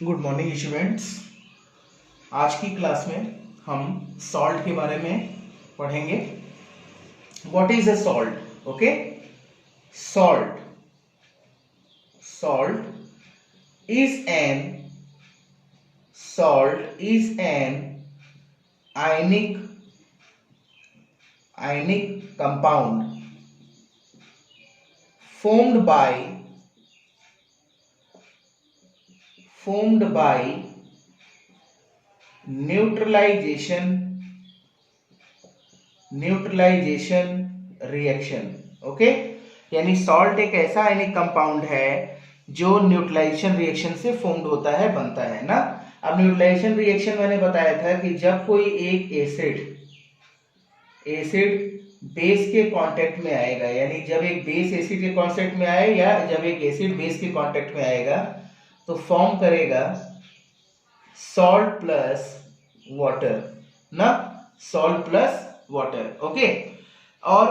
Good morning students. आज की class में हम सॉल्ट के बारे में पढ़ेंगे। What is a salt? Okay, salt salt is an ionic compound formed by neutralization reaction. Okay, यानी सॉल्ट एक ऐसा आयनिक कंपाउंड है जो न्यूट्रलाइजेशन रिएक्शन से फॉर्म्ड होता है, बनता है ना। अब न्यूट्रलाइजेशन रिएक्शन मैंने बताया था कि जब कोई एक एसिड बेस के कांटेक्ट में आएगा, यानी जब एक बेस एसिड के कांटेक्ट में आए या जब एक एसिड बेस के कांटेक्ट में आएगा तो फॉर्म करेगा सॉल्ट प्लस वाटर ना, सॉल्ट प्लस वाटर। ओके, और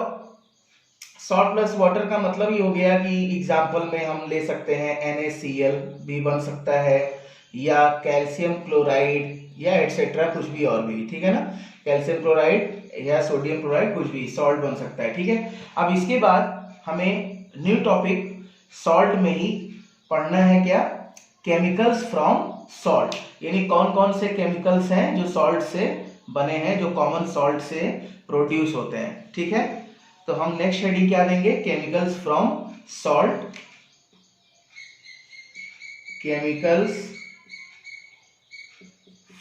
सॉल्ट प्लस वाटर का मतलब ये हो गया कि एग्जांपल में हम ले सकते हैं NaCl भी बन सकता है, या कैल्शियम क्लोराइड, या एटसेट्रा कुछ भी और भी, ठीक है ना। कैल्शियम क्लोराइड या सोडियम क्लोराइड कुछ भी सॉल्ट बन सकता है, ठीक है। अब इसके बाद हमें न्यू टॉपिक सॉल्ट में ही पढ़ना है, क्या? केमिकल्स फ्रॉम सॉल्ट, यानी कौन कौन से केमिकल्स हैं जो सॉल्ट से बने हैं, जो कॉमन सॉल्ट से प्रोड्यूस होते हैं, ठीक है। तो हम नेक्स्ट हेडिंग क्या देंगे? Chemicals from salt. Chemicals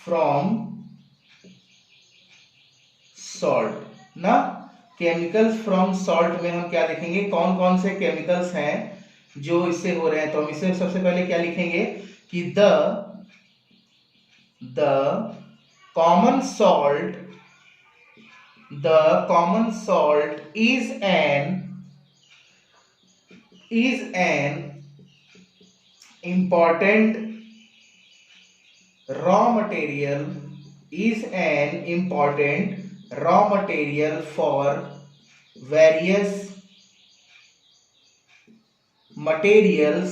from salt ना, केमिकल्स फ्रॉम सॉल्ट में हम क्या लिखेंगे? कौन कौन से केमिकल्स हैं जो इससे हो रहे हैं। तो हम इससे सबसे पहले क्या लिखेंगे कि the common salt is N important raw material for various materials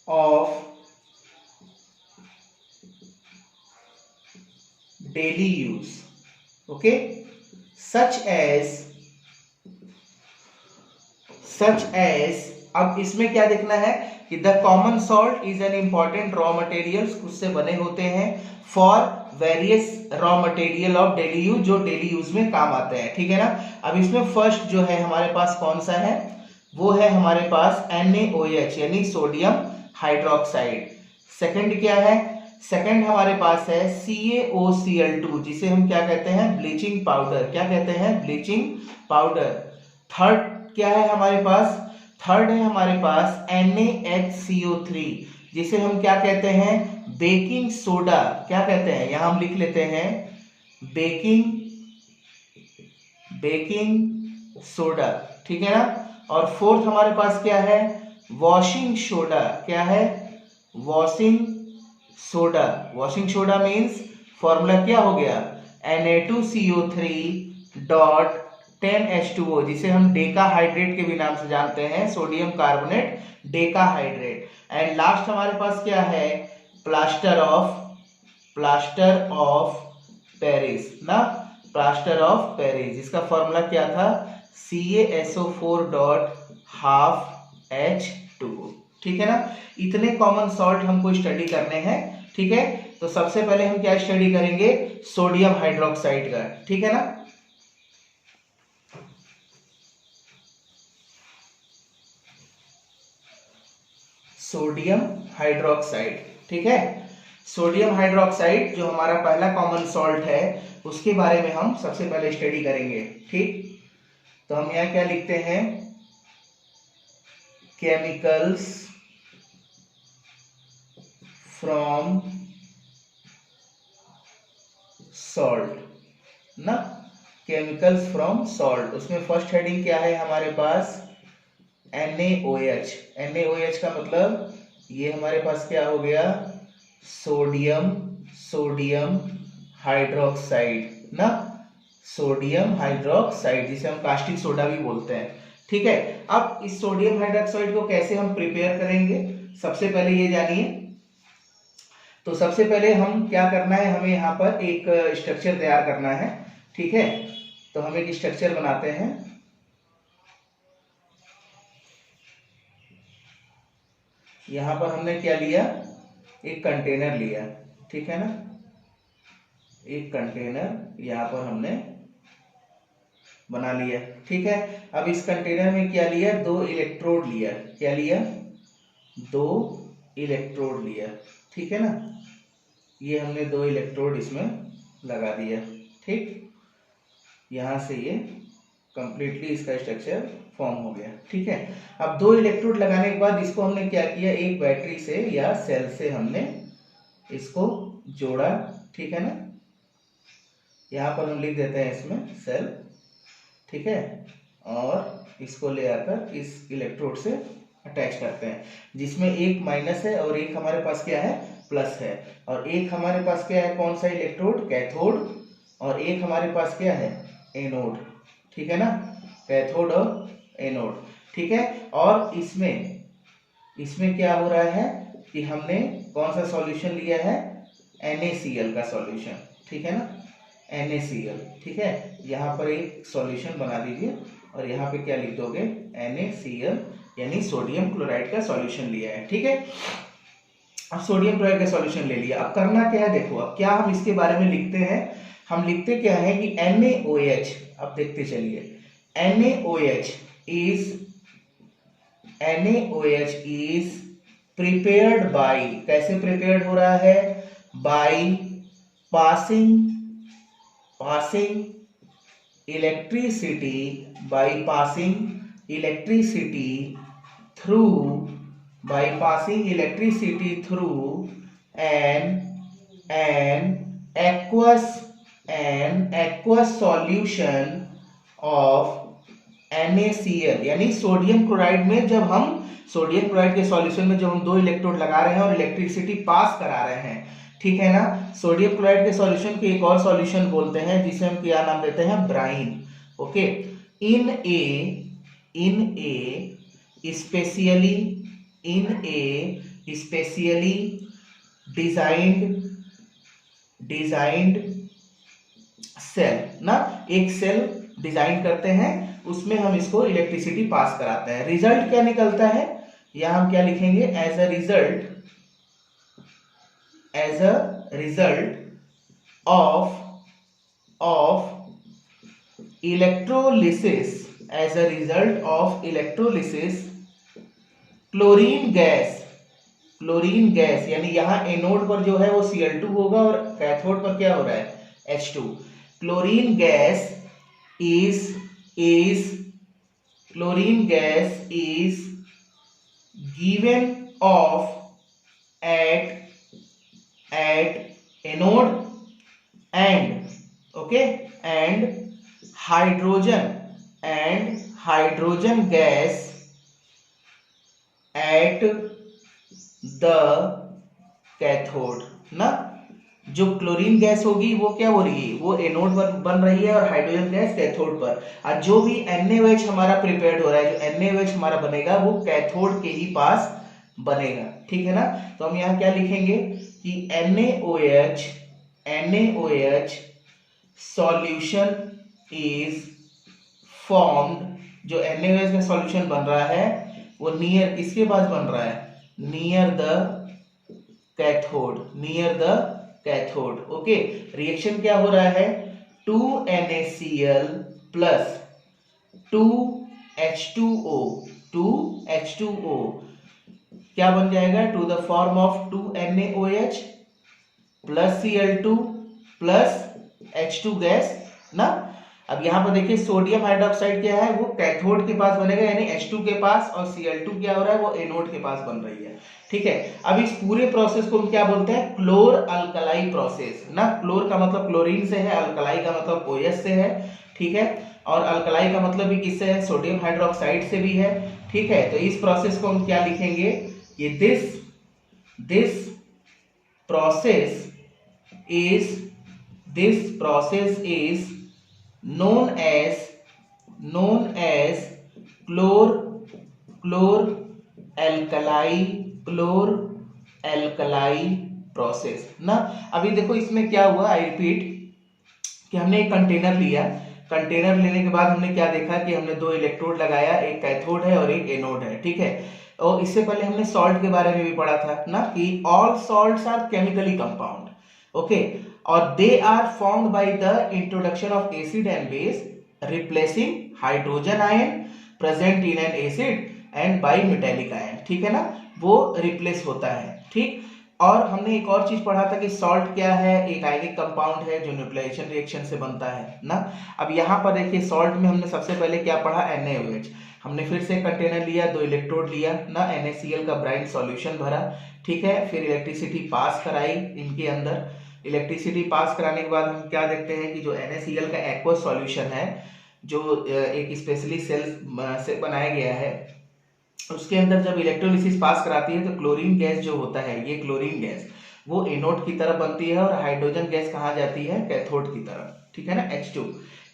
of daily use, okay, such as अब इसमें क्या देखना है कि the common salt is an important raw materials, उससे बने होते हैं, for various raw material of daily use, जो डेली यूज में काम आते हैं, ठीक है ना। अब इसमें फर्स्ट जो है हमारे पास कौन सा है, वो है हमारे पास NaOH यानी सोडियम हाइड्रोक्साइड। सेकंड क्या है? सेकंड हमारे पास है CaOCl2, जिसे हम क्या कहते हैं? Bleaching powder. क्या कहते हैं? Bleaching powder. थर्ड क्या है हमारे पास? थर्ड है हमारे पास NaHCO3, जिसे हम क्या कहते हैं? Baking soda. क्या कहते हैं? यहां हम लिख लेते हैं बेकिंग सोडा, ठीक है ना। और फोर्थ हमारे पास क्या है? Washing soda. क्या है? वॉशिंग सोडा मीन्स फॉर्मूला क्या हो गया? Na2CO3.10H2O, जिसे हम डेकाहाइड्रेट के भी नाम से जानते हैं, sodium carbonate decahydrate. And last हमारे पास क्या है? प्लास्टर ऑफ पेरिस ना, प्लास्टर ऑफ पेरिस, जिसका फॉर्मूला क्या था? CaSO4.12H2O, ठीक है ना। इतने कॉमन सॉल्ट हमको स्टडी करने हैं, ठीक है। तो सबसे पहले हम क्या स्टडी करेंगे? सोडियम हाइड्रोक्साइड का, ठीक है ना। सोडियम हाइड्रोक्साइड, ठीक है। सोडियम हाइड्रोक्साइड जो हमारा पहला कॉमन सॉल्ट है, उसके बारे में हम सबसे पहले स्टडी करेंगे, ठीक। तो हम यहां क्या लिखते हैं? केमिकल्स फ्रॉम सॉल्ट ना, केमिकल्स फ्रॉम सॉल्ट। उसमें फर्स्ट हेडिंग क्या है हमारे पास? NaOH का मतलब ये हमारे पास क्या हो गया? सोडियम हाइड्रोक्साइड ना, सोडियम हाइड्रोक्साइड, जिसे हम कास्टिक सोडा भी बोलते हैं, ठीक है। अब इस सोडियम हाइड्रोक्साइड को कैसे हम प्रिपेयर करेंगे, सबसे पहले ये जानिए। तो सबसे पहले हम क्या करना है, हमें यहाँ पर एक स्ट्रक्चर तैयार करना है। ठीक है, तो हम एक स्ट्रक्चर बनाते हैं। यहाँ पर हमने क्या लिया, एक कंटेनर लिया, ठीक है ना, एक कंटेनर यहाँ पर हमने बना लिया। ठीक है, अब इस कंटेनर में क्या लिया, 2 इलेक्ट्रोड लिया। क्या लिया, 2 इलेक्ट्रोड लिया। ठीक है ना, ये हमने 2 इलेक्ट्रोड इसमें लगा दिया। ठीक, यहां से ये कंप्लीटली इसका स्ट्रक्चर फॉर्म हो गया। ठीक है, अब 2 इलेक्ट्रोड लगाने के बाद इसको हमने क्या किया, एक बैटरी से या सेल से हमने इसको जोड़ा। ठीक है ना, यहाँ पर हम लिख देते हैं इसमें सेल। ठीक है, और इसको ले आकर इस इलेक्ट्रोड से अटैच करते हैं, जिसमें एक माइनस है और एक हमारे पास क्या है, प्लस है। और एक हमारे पास क्या है, कौन सा इलेक्ट्रोड, कैथोड, और एक हमारे पास क्या है, एनोड। ठीक है ना, कैथोड और एनोड। ठीक है, और इसमें क्या हो रहा है कि हमने कौन सा सॉल्यूशन लिया है, NaCl का सॉल्यूशन। ठीक है ना, NaCl। ठीक है, यहाँ पर एक सॉल्यूशन बना दीजिए और यहाँ पे क्या लिख दोगे, NaCl, यानी सोडियम क्लोराइड का सॉल्यूशन लिया है। ठीक है, अब सोडियम क्लोराइड का सॉल्यूशन ले लिया। अब करना क्या है, देखो अब क्या हम इसके बारे में लिखते हैं। हम लिखते क्या है कि NaOH, अब देखते चलिए, NaOH is prepared by, कैसे प्रिपेयर्ड हो रहा है, by passing electricity through an aqueous solution of NaCl, यानी सोडियम क्लोराइड में जब हम सोडियम क्लोराइड के सॉल्यूशन में जब हम 2 इलेक्ट्रोड लगा रहे हैं और इलेक्ट्रिसिटी पास करा रहे हैं। ठीक है ना, सोडियम क्लोराइड के सॉल्यूशन को एक और सॉल्यूशन बोलते हैं जिसे हम क्या नाम देते हैं, ब्राइन। ओके, इन ए स्पेशली डिजाइंड सेल ना, एक सेल डिजाइन करते हैं, उसमें हम इसको इलेक्ट्रिसिटी पास कराते हैं। रिजल्ट क्या निकलता है, यहां हम क्या लिखेंगे, as a result of electrolysis, chlorine gas, यानी यहाँ एनोड पर जो है वो Cl2 होगा और कैथोड पर क्या हो रहा है, H2। Chlorine gas is given off at anode and hydrogen gas at the cathode ना। जो क्लोरीन गैस होगी वो क्या हो रही है, वो एनोड पर बन रही है और हाइड्रोजन गैस कैथोड पर। और जो भी NaOH हमारा प्रिपेयर्ड हो रहा है, जो NaOH हमारा बनेगा वो कैथोड के ही पास बनेगा। ठीक है ना, तो हम यहाँ क्या लिखेंगे कि NaOH सॉल्यूशन इज फॉर्म्ड, जो NaOH का सॉल्यूशन बन रहा है वो नियर किसके पास बन रहा है, near the cathode. Okay, reaction क्या हो रहा है, 2NaCl प्लस 2H2O क्या बन जाएगा, to the form of 2NaOH plus Cl2 plus H2 gas ना। अब यहाँ पर देखिए सोडियम हाइड्रोक्साइड क्या है, वो कैथोड के पास बनेगा, यानी H2 के पास, और Cl2 क्या हो रहा है, वो एनोड के पास बन रही है। ठीक है, अब इस पूरे प्रोसेस को हम क्या बोलते हैं, क्लोर अल्कलाई प्रोसेस ना। क्लोर का मतलब क्लोरीन से है, अल्कलाई का मतलब OH से है। ठीक है, और अल्कलाई का मतलब भी किससे है, सोडियम हाइड्रोक्साइड से भी है। ठीक है, तो इस प्रोसेस को हम क्या लिखेंगे, ये this process is known as chlor chlor alkali chlor alkali process ना। अभी देखो इसमें क्या हुआ, आई रिपीट कि हमने एक कंटेनर लिया, कंटेनर लेने के बाद हमने क्या देखा कि हमने दो इलेक्ट्रोड लगाया, एक कैथोड है और एक एनोड है, ठीक है। और इससे पहले हमने सॉल्ट के बारे में भी पढ़ा था ना कि all salts are chemically compound, okay, और they are formed by the introduction of acid and base replacing hydrogen ion present in an acid and by metallic ion, ठीक है ना, वो रिप्लेस होता है, ठीक। और हमने एक और चीज पढ़ा था कि सॉल्ट क्या है, एक आयनिक कंपाउंड है जो न्यूट्रलाइजेशन रिएक्शन से बनता है ना। अब यहाँ पर देखिए सॉल्ट में हमने सबसे पहले क्या पढ़ा, NaOH। हमने फिर से कंटेनर लिया, दो इलेक्ट्रोड लिया ना, NaCl का ब्राइट सॉल्यूशन भरा, ठीक है, फिर इलेक्ट्रिसिटी पास कराई इनके अंदर। इलेक्ट्रिसिटी पास कराने के बाद हम क्या देखते हैं कि जो NaCl का एक्वस सॉल्यूशन है, जो एक स्पेशली सेल से बनाया गया है, उसके अंदर जब इलेक्ट्रोलिसिस पास कराती है तो क्लोरीन गैस जो होता है, ये क्लोरीन गैस वो एनोड की तरफ बनती है और हाइड्रोजन गैस कहाँ जाती है, कैथोड की तरफ, ठीक है ना, H2,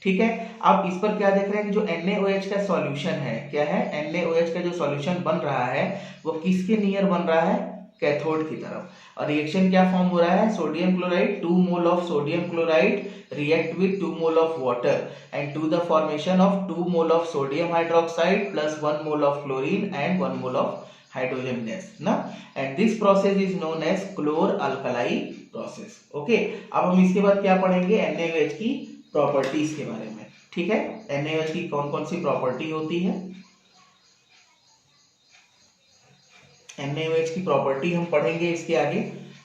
ठीक है। अब इस पर क्या देख रहे हैं कि जो NaOH का सॉल्यूशन है, क्या है, NaOH का जो सॉल्यूशन बन रहा है वो किसके नियर बन रहा है, कैथोड की तरफ। और रिएक्शन क्या फॉर्म हो रहा है, sodium chloride, 2 mole of sodium chloride react with 2 mole of water and to the formation of 2 mole of sodium hydroxide plus 1 mole of chlorine and 1 mole of hydrogen gas ना, and this process is known as chlor-alkali process, okay। अब हम इसके बाद क्या पढ़ेंगे, NaOH की properties के बारे में, ठीक है। NaOH की कौन कौन सी प्रॉपर्टी होती है, NaOH की प्रॉपर्टी हम पढ़ेंगे इसके आगे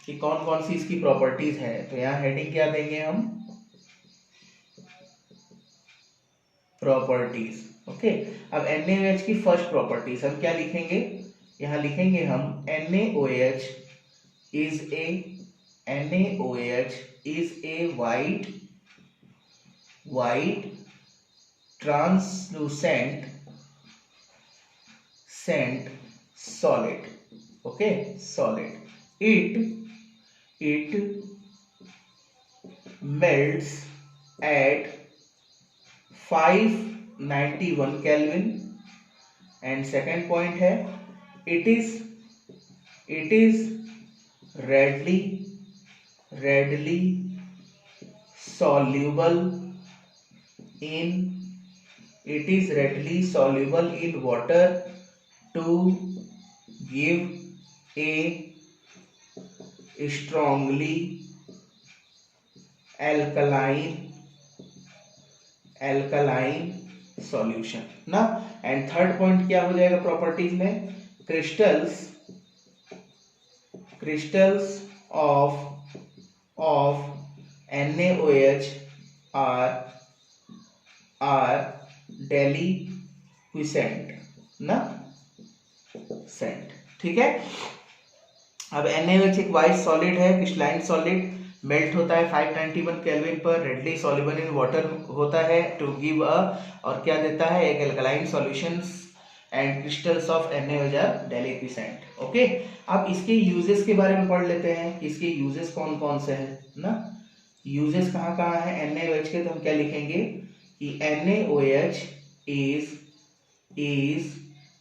कि कौन कौन सी इसकी प्रॉपर्टीज है। तो यहाँ हेडिंग क्या देंगे हम, प्रॉपर्टीज, ओके। अब NaOH की फर्स्ट प्रॉपर्टीज हम क्या लिखेंगे, यहां लिखेंगे हम NaOH is a white translucent solid, okay, solid. It melts at 591 Kelvin and second point है it is readily soluble in water to give a strongly alkaline solution ना। एंड थर्ड पॉइंट क्या हो जाएगा प्रॉपर्टीज में, crystals of NaOH are डेलिक्विसेंट ना, Saint, ठीक है। अब NaOH एक वाइट सॉलिड है, क्रिस्टलाइन सॉलिड, मेल्ट होता है 591 केल्विन पर, रेडली सॉल्युबल इन वाटर होता है टू गिव अ, और क्या देता है, एक alkaline solutions and crystals of NaOH are deliquescent, okay. अब इसके यूजेस के बारे में पढ़ लेते हैं कि इसके यूजेस कौन कौन से हैं ना। यूजेस कहाँ कहाँ है NaOH के, तो हम क्या लिखेंगे कि NaOH is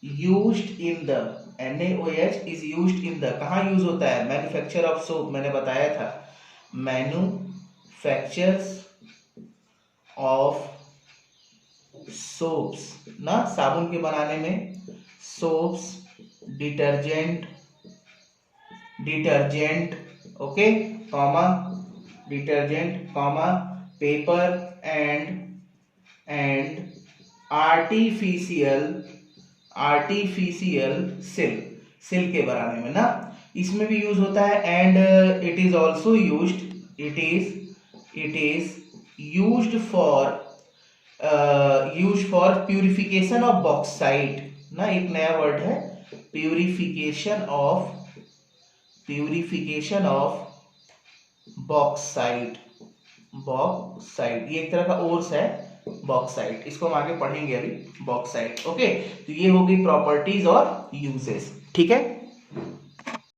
used in the, NaOH is used in the, कहाँ यूज होता है, मैन्युफैक्चर ऑफ सोप, मैंने बताया था, मैन्युफैक्चर्स ऑफ सोप्स ना, साबुन के बनाने में, soaps, detergent, okay, comma, detergent, comma, paper and artificial silk के बनाने में ना, इसमें भी यूज होता है। And it is also used for purification of bauxite ना, एक नया वर्ड है, प्यूरिफिकेशन ऑफ बॉक्साइट, ये एक तरह का ओर्स है बॉक्साइट, इसको हम आगे पढ़ेंगे अभी, बॉक्साइट, ओके। तो ये हो गई प्रॉपर्टीज और यूजेस, ठीक है।